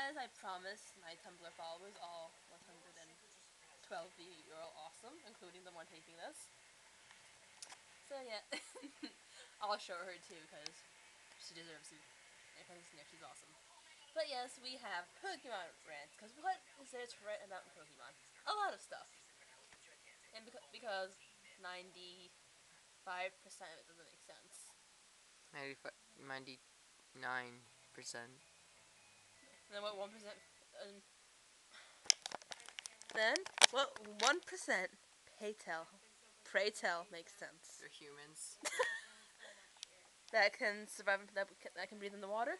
as I promised my Tumblr followers, all 112 are all awesome, including the one taking this. So yeah, I'll show her too because she deserves to. Because she's awesome. But yes, we have Pokemon rants. Because what is there to write about in Pokemon? A lot of stuff. And because 95% of it doesn't make sense. 99%. And then what 1%? Then what 1%? Pray tell makes sense. They're humans. That can survive. That can breathe in the water.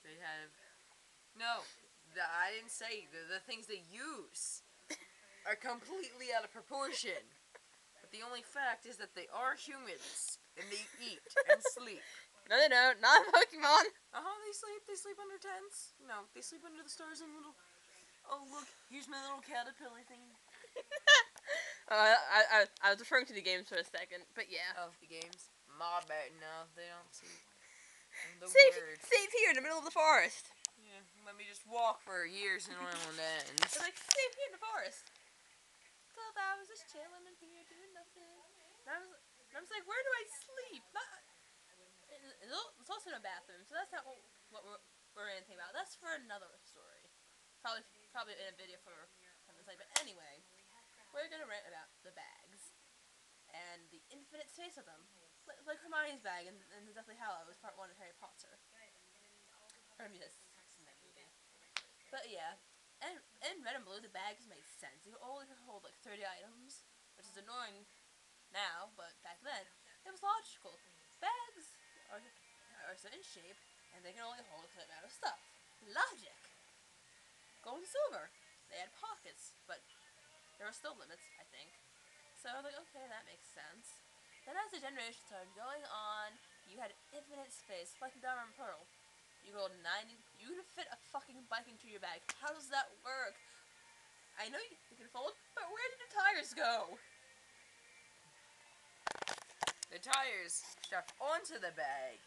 They have... No, I didn't say. The things they use are completely out of proportion. But the only fact is that they are humans. And they eat and sleep. No, they don't. Not Pokemon. They sleep. They sleep under tents. No, they sleep under the stars in little... Oh, look. Here's my little caterpillar thing. I was referring to the games for a second, but yeah. Oh, the games. My bad. No, they don't sleep. Save here in the middle of the forest. Yeah, let me just walk for years and on end. It's like, save here in the forest. So I was just chilling in here doing nothing. And I was like, where do I sleep? It's also in a bathroom, so that's not what we're anything about. That's for another story. Probably in a video from the site. But anyway, we're gonna rant about the bags and the infinite space of them, like Hermione's bag in the Deathly Hallows Part 1 of Harry Potter. Or I mean, it's in that movie. But yeah, and in Red and Blue, the bags make sense. You only can hold like 30 items, which is annoying now, but back then it was logical. Bags are set in shape, and they can only hold a certain amount of stuff. Logic. Gold and silver, they had pockets, but there were still limits, I think. So I was like, okay, that makes sense. Then as the generations started going on, you had infinite space, like in Diamond and Pearl. You could hold 90. You could fit a fucking bike into your bag. How does that work? I know you can fold, but where did the tires go? The tires strapped onto the bag.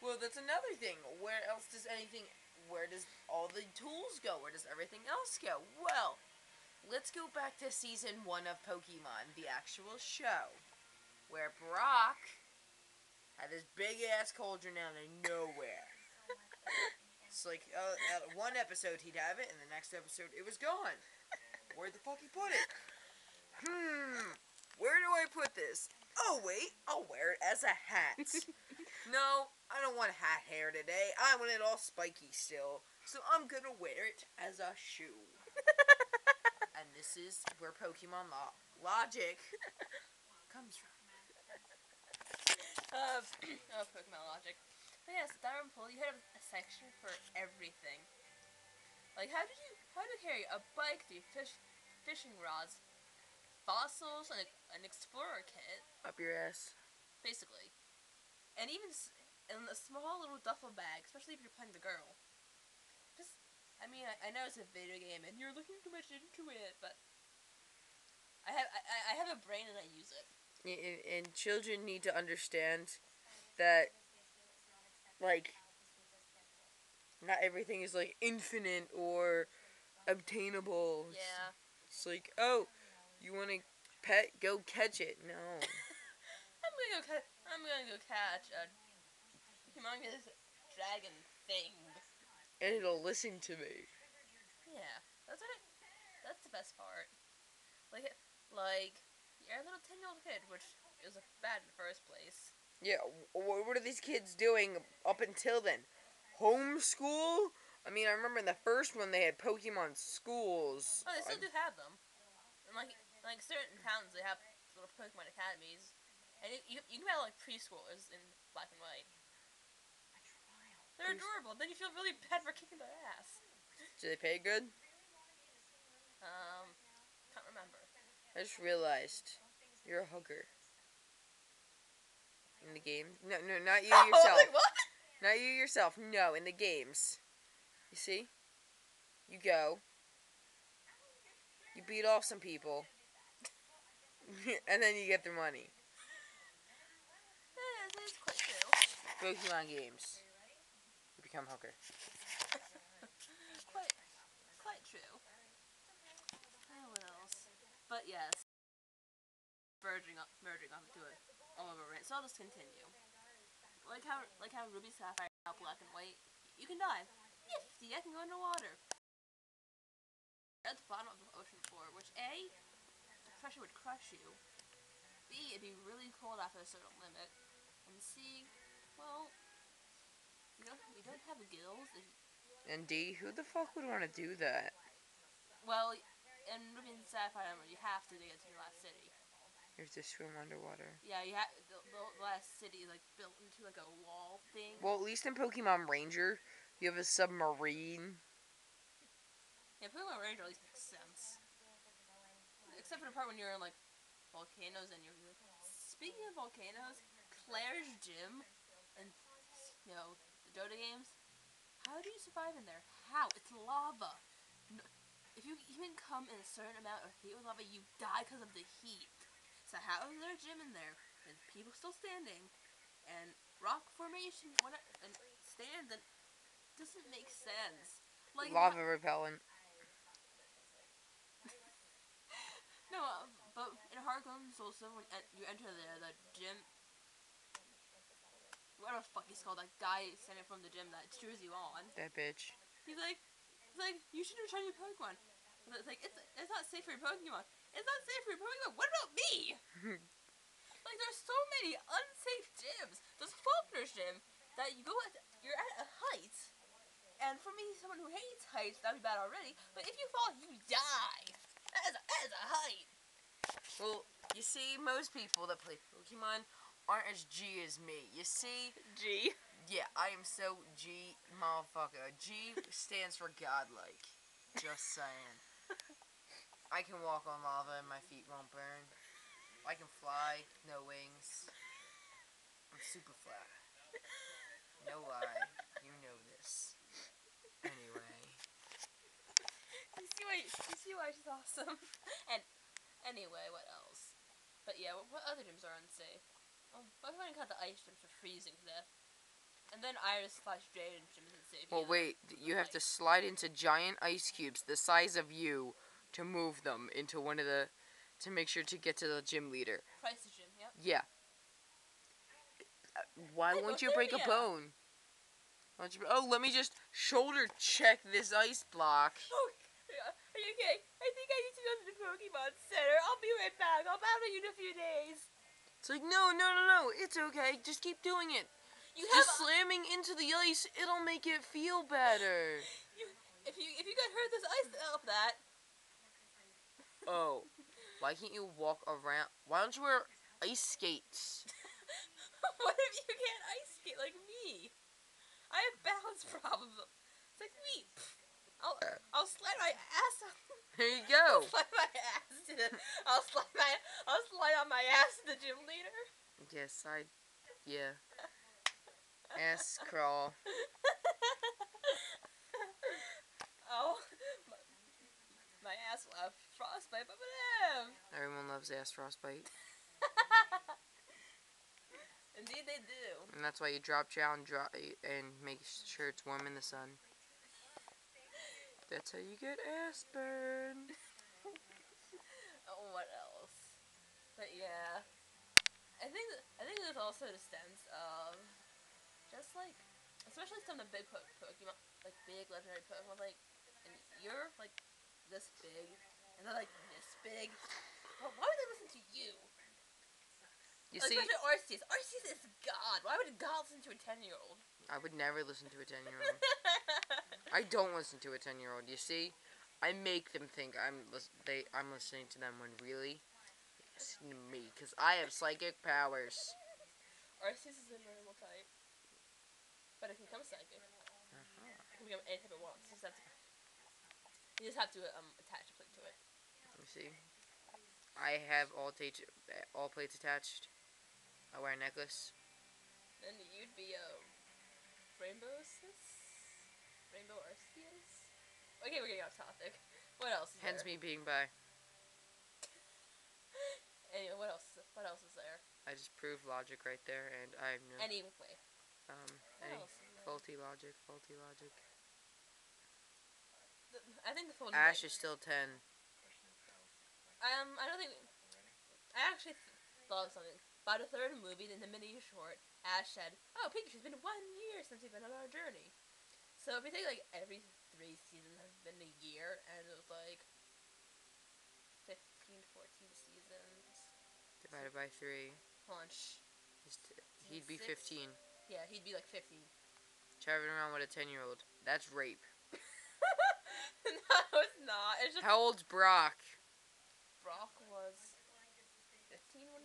Well, that's another thing. Where else does anything... Where does all the tools go? Where does everything else go? Well, let's go back to Season 1 of Pokemon, the actual show, where Brock had this big-ass cauldron out of nowhere. It's like, one episode he'd have it, and the next episode it was gone. Where the fuck he put it? Where do I put this? Oh, wait, I'll wear it as a hat. No, I don't want hat hair today. I want it all spiky still. So I'm gonna wear it as a shoe. And this is where Pokemon logic comes from. Pokemon logic. But yes, Diamond Pool, you had a section for everything. Like, how do you carry a bike, fishing rods, fossils, and an explorer kit? Up your ass. Basically. And even in a small little duffel bag, especially if you're playing the girl. I know it's a video game and you're looking too much into it, but I have a brain and I use it. And children need to understand that, like, not everything is, like, infinite or obtainable. Yeah. It's like, oh, you want to pet? Go catch it. No. I'm gonna go catch a humongous dragon thing. And it'll listen to me. Yeah, that's the best part. Like you're a little 10-year-old kid, which is bad in the first place. Yeah, what are these kids doing up until then? Homeschool? I mean, I remember in the first one they had Pokemon schools. Oh, they still do have them. And like certain towns, they have little Pokemon academies. And you can have like preschoolers in Black and White. They're adorable. Then you feel really bad for kicking their ass. Do they pay good? Can't remember. I just realized you're a hugger. In the game? No, not you yourself. Like what? Not you yourself. No, in the games. You see? You go. You beat off some people. And then you get their money. Yeah, it's quite true. Pokemon games. You become hooker. But yes, merging onto it all over rant. So I'll just continue. Like how Ruby Sapphire now black and white. You can dive. Nifty, I can go underwater. At the bottom of the ocean floor, which A, the pressure would crush you. B, it'd be really cold after a certain limit. And C, well, you don't have gills. And D, who the fuck would want to do that? Well, in Ruby and Sapphire, you have to get to the last city. You have to swim underwater. Yeah, you have the last city is like built into like a wall thing. Well, at least in Pokemon Ranger, you have a submarine. Yeah, Pokemon Ranger at least makes sense. Except for the part when you're in like volcanoes and you're. Speaking of volcanoes, Claire's gym and the Dota games. How do you survive in there? How? It's lava. No, if you even come in a certain amount of heat with lava, you die because of the heat. So how is there a gym in there with people still standing and rock formation and stands and doesn't make sense. Like Lava repellent. No, but in Heartglow also when you enter the gym. What the fuck is called? That guy standing from the gym that cheers you on. That bitch. He's like, you should return your Pokemon. It's like, it's not safe for your Pokemon. It's not safe for your Pokemon. What about me? Like, there's so many unsafe gyms. There's Faulkner's gym that you're at a height. And for me, someone who hates heights, that'd be bad already. But if you fall, you die. That is a height. Well, you see, most people that play Pokemon aren't as G as me. You see? G. Yeah, I am so G motherfucker. G stands for godlike. Just saying. I can walk on lava and my feet won't burn. I can fly, no wings. I'm super flat. No lie. You know this. Anyway. You see why she's awesome. And anyway, what else? But yeah, what other gyms are unsafe? Oh, my friend got the ice gyms for freezing to death. And then Iris/Jaden gym isn't safe Well, either. wait. You have to slide into giant ice cubes the size of you to move them into one of the... to make sure to get to the gym leader. Price's gym, yep. Yeah. Why won't you break a bone? Oh, let me just shoulder check this ice block. Oh, are you okay? I think I need to go to the Pokemon Center. I'll be right back. I'll battle you in a few days. It's like, no, it's okay. Just keep doing it. Slamming into the ice, it'll make it feel better. If you get hurt, there's ice to help that. Oh, why can't you walk around? Why don't you wear ice skates? What if you can't ice skate like me? I have balance problems. It's like me. I'll slide my ass on. There you go. I'll slide on my ass to the gym leader. Yes, yeah. Ass crawl. Oh, my ass will have frostbite, but whatever. Everyone loves ass frostbite. Indeed they do. And that's why you drop down and make sure it's warm in the sun. That's how you get ass burn. Oh, what else? But yeah, I think there's also the sense of just like, especially some of the big Pokemon, like big legendary Pokemon, like, and you're like this big, and they're like this big. Well, why would they listen to you? You like, see, especially Arceus. Arceus is God. Why would God listen to a 10-year-old? I would never listen to a 10-year-old. I don't listen to a 10-year-old. You see, I make them think I'm listening to them when really it's me, because I have psychic powers. Arceus is a normal type, but it can become psychic. It can become any type it wants. You just have to attach a plate to it. You see, I have all plates attached. I wear a necklace. Then you'd be a Rainbow Arceus? Okay, we're getting off topic. What else is Hence there? me being bi. Anyway, what else is there? I just proved logic right there, and I have no... Anyway. Any faulty logic. I think the folding Ash is still 10. I don't think I actually thought of something. By the third movie, in the mini short, Ash said, "Oh, Pikachu's been 1 year since we've been on our journey." So if you think like every 3 seasons have been a year, and it was like 15 to 14 seasons. Divided by 3. Hold on, He'd be 6? 15. Yeah, he'd be like 15. Traveling around with a 10-year-old. That's rape. No, it's not. It's just How old's Brock? Brock was 15 when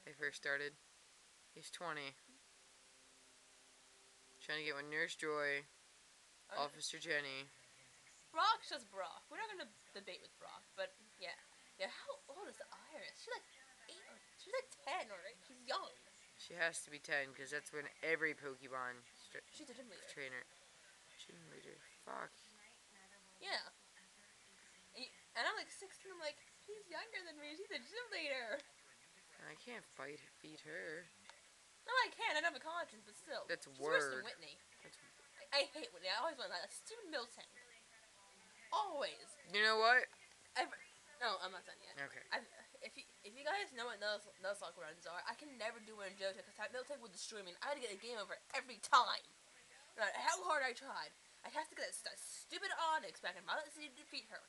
They first started. He's 20. Trying to get with Nurse Joy, Officer Jenny. Brock's just Brock. We're not gonna debate with Brock, but yeah. How old is Iris? She's like 8 or she's like 10 or she's young. She has to be 10 because that's when every Pokemon She's a gym leader. trainer. Gym leader. Fuck. Yeah. And I'm like 16. I'm like, he's younger than me. She's a gym leader. I can't beat her. No, I can. I don't have a conscience, but still. That's She's worse than word. Whitney. I hate Whitney. I always want that stupid Miltank. Always. You know what? No, I'm not done yet. Okay. If you guys know what Nuzlocke runs are, I can never do one in Johto because that Miltank would destroy me. And I had to get a game over every time. No matter how hard I tried, I have to get that stupid Onyx back in Violet City to defeat her.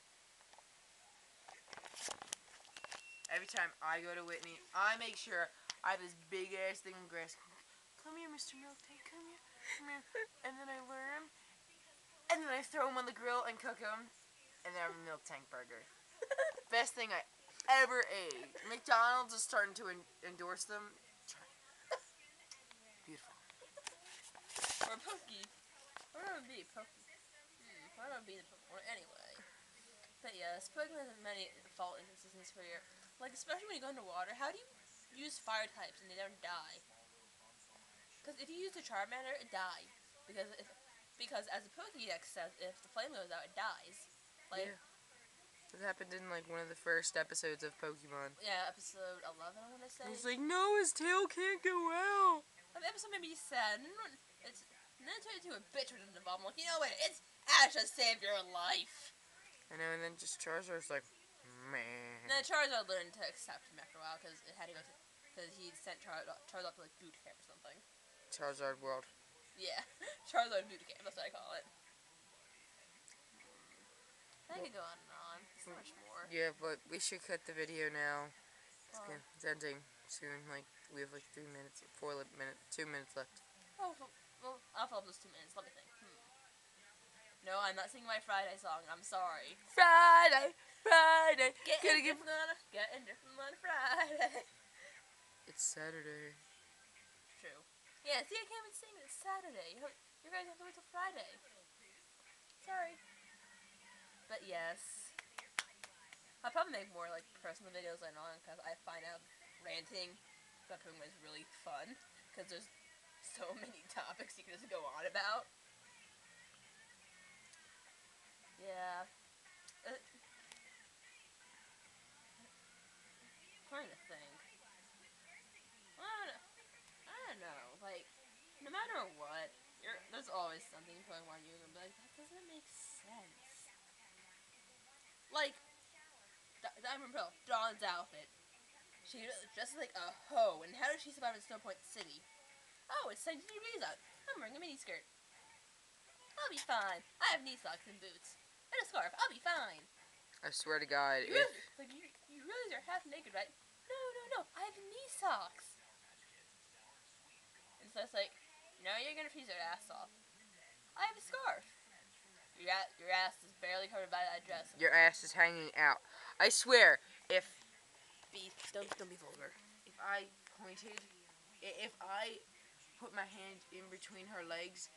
Every time I go to Whitney, I make sure I have this big ass thing of grass. Come here, Mr. Miltank. Come here. Come here. And then I lure him. And then I throw him on the grill and cook him. And then I have a Miltank burger. Best thing I ever ate. McDonald's is starting to endorse them. Beautiful. Or Pokey. What would be Pokey? Why would be the Pokemon anyway? But yes, Pokemon has many fault inconsistencies for your, like especially when you go into water. How do you use fire types and they don't die? Because if you use the Charmander, it dies. Because as the Pokédex says, if the flame goes out, it dies. Like, yeah. It happened in like one of the first episodes of Pokemon. Yeah, episode 11, I want to say. He's like, no, his tail can't go out. The episode made me sad. And then it turned into a bitch within the bomb. Like, you know what? It's Ash that saved your life. I know, and then just Charizard's like, man. And then Charizard learned to accept him after a while because it had to go to, because he sent Charizard to like boot camp or something. Charizard World. Yeah, Charizard boot camp. That's what I call it. I could go on and on. So much more. Yeah, but we should cut the video now. It's ending soon. Like we have like 2 minutes left. Oh, well, I'll fill up those 2 minutes. Let me think. No, I'm not singing my Friday song. I'm sorry. Friday. Getting different on Friday. It's Saturday. True. Yeah, see, I can't even sing. It's Saturday. You guys have to wait till Friday. Sorry. But yes. I'll probably make more like personal videos later on because I find out ranting about Pokemon is really fun because there's so many topics you can just go on about. Yeah. Trying to think. I don't know. Like, no matter what, there's always something in Pokemon you're gonna be like, that doesn't make sense. Like, I remember Dawn's outfit. She dresses like a hoe, and how did she survive in Snow Point City? Oh, it's 17 degrees out. I'm wearing a miniskirt. I'll be fine. I have knee socks and boots. And a scarf. I'll be fine. I swear to God, you realize you're half naked, right? No. I have knee socks. And so it's like, no, you're gonna freeze your ass off. I have a scarf. Your ass is barely covered by that dress. Your ass is hanging out. I swear, don't be vulgar. If I put my hand in between her legs,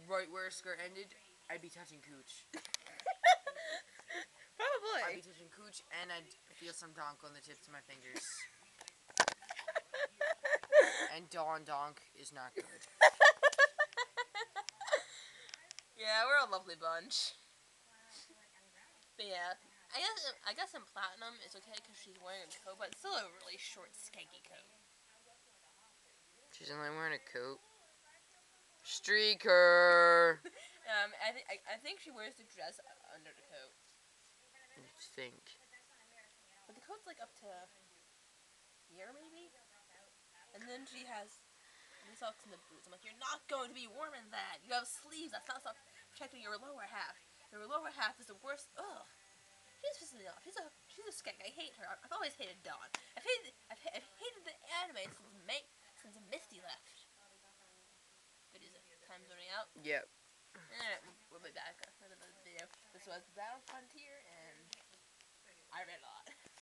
right where her skirt ended, I'd be touching cooch. Probably. I'd be touching cooch, and I'd feel some donk on the tips of my fingers. And donk is not good. Yeah, we're a lovely bunch. But yeah, I guess in Platinum it's okay because she's wearing a coat, but it's still a really short, skanky coat. She's only wearing a coat. Streaker. I think she wears the dress under the coat. You think? but the coat's like up to here maybe. And then she has the socks and the boots. I'm like, you're not going to be warm in that. You have sleeves. That's not protecting your lower half. Your lower half is the worst. Ugh. She's pissing me off. She's a skank. I hate her. I've always hated Dawn. I've hated the anime since Misty left. But is it time's running out? Yep. We'll be back with another video. This was Battle Frontier, and I read a lot.